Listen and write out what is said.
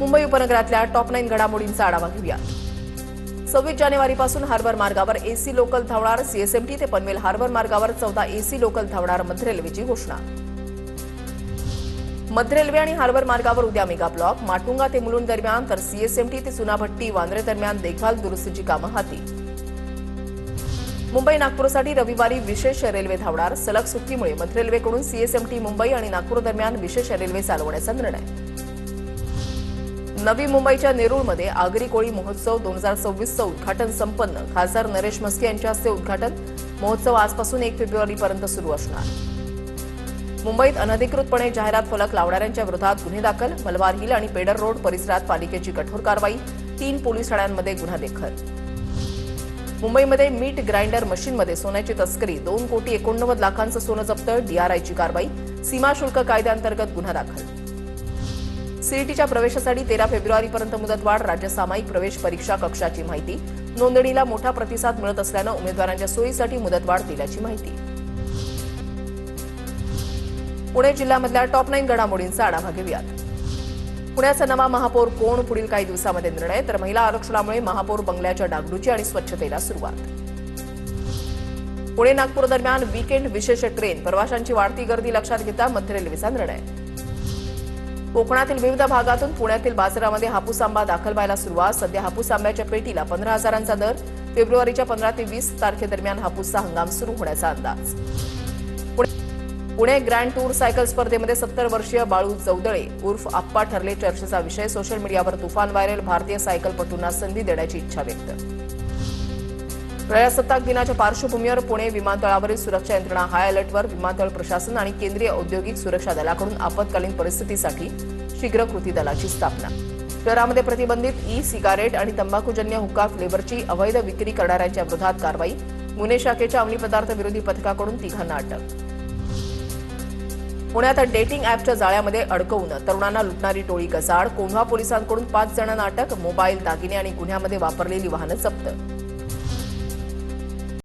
मुंबई उपनगरातल्या टॉप 9 घडामोडींचा आढावा घेऊया। 26 जानेवारीपासून हार्बर मार्गावर एसी लोकल धावणार। सीएसएमटी ते पनवेल हार्बर मार्गावर 14 एसी लोकल धावणार। मध्य रेल्वेची घोषणा। मध्य रेल्वे आणि हार्बर मार्गावर उद्या मेगा ब्लॉक। माटुंगा ते मुलुंड दरम्यान तर सीएसएमटी ते चुनाभट्टी वांद्रे दरम्यान देखभाल दुरुस्तीची कामं हाती। मुंबई नागपूरसाठी रविवारी विशेष रेल्वे धावणार। सलग सुट्टीमुळे मध्य रेल्वेकडून सीएसएमटी मुंबई आणि नागपूर दरम्यान विशेष रेल्वे चालवण्याचा निर्णय। नवी मुंबईच्या नेरूळमध्ये आगरी कोळी महोत्सव 2026चं उद्घाटन संपन्न। खासदार नरेश म्हस्के यांच्या हस्ते उद्घाटन। महोत्सव आजपासून 1 फेब्रुवारीपर्यंत सुरू असणार। मुंबईत अनधिकृतपणे जाहिरात फलक लावणाऱ्यांच्या विरोधात गुन्हे दाखल। मलबार हिल आणि पेडर रोड परिसरात पालिकेची कठोर कारवाई। 3 पोलीस ठाण्यांमध्ये गुन्हा दाखल। मुंबईमध्ये मीट ग्राइंडर मशीनमध्ये सोन्याची तस्करी। 2,89 लाखांचं सोनं जप्त। डीआरआयची कारवाई। सीमा शुल्क कायद्याअंतर्गत गुन्हा दाखल। सीईटीच्या प्रवेशासाठी 13 फेब्रुवारीपर्यंत मुदतवाढ। राज्य सामायिक प्रवेश परीक्षा कक्षाची माहिती। नोंदणीला मोठा प्रतिसाद मिळत असल्यानं उमेदवारांच्या सोयीसाठी मुदतवाढ दिल्याची माहिती। पुणे जिल्ह्यामधल्या टॉप 9 घडामोडींचा आढावा घेऊयात। पुण्याचा नवा महापौर कोण? पुढील काही दिवसांमध्ये निर्णय। तर महिला आरक्षणामुळे महापौर बंगल्याच्या डागडुजी आणि स्वच्छतेला सुरुवात। पुणे नागपूर दरम्यान वीकेंड विशेष ट्रेन। प्रवाशांची वाढती गर्दी लक्षात घेता मध्य रेल्वेचा निर्णय। कोकणातील विविध भागातून पुण्यातील बाजारामध्ये हापूस आंबा दाखल व्हायला सुरुवात। सध्या हापूस आंब्याच्या पेटीला 15,000चा दर। फेब्रुवारीच्या 15 ते 20 तारखेदरम्यान हापूसचा हंगाम सुरू होण्याचा अंदाज। पुणे ग्रँड टूर सायकल स्पर्धेमध्ये 70 वर्षीय बाळू चौदळे उर्फ आप्पा ठरले चर्चेचा विषय। सोशल मीडियावर तुफान व्हायरल। भारतीय सायकलपटूंना संधी देण्याची इच्छा व्यक्त। प्रजासत्ताक दिनाच्या पार्श्वभूमीवर पुणे विमानतळावरील सुरक्षा यंत्रणा हाय अलर्टवर। विमानतळ प्रशासन आणि केंद्रीय औद्योगिक सुरक्षा दलाकडून आपत्कालीन परिस्थितीसाठी शीघ्र कृती दलाची स्थापना। शहरामध्ये प्रतिबंधित ई सिगारेट आणि तंबाखूजन्य हुक्का फ्लेवरची अवैध विक्री करणाऱ्यांच्या विरोधात कारवाई। गुन्हे शाखेच्या अंमली पदार्थ विरोधी पथकाकडून 3घांना अटक। पुण्यात डेटिंग ॲपच्या जाळ्यामध्ये अडकवून तरुणांना लुटणारी टोळी गजाआड। कोंढवा पोलिसांकडून 5 जणांना अटक। मोबाईल, दागिने आणि गुन्ह्यामध्ये वापरलेली वाहनं जप्त।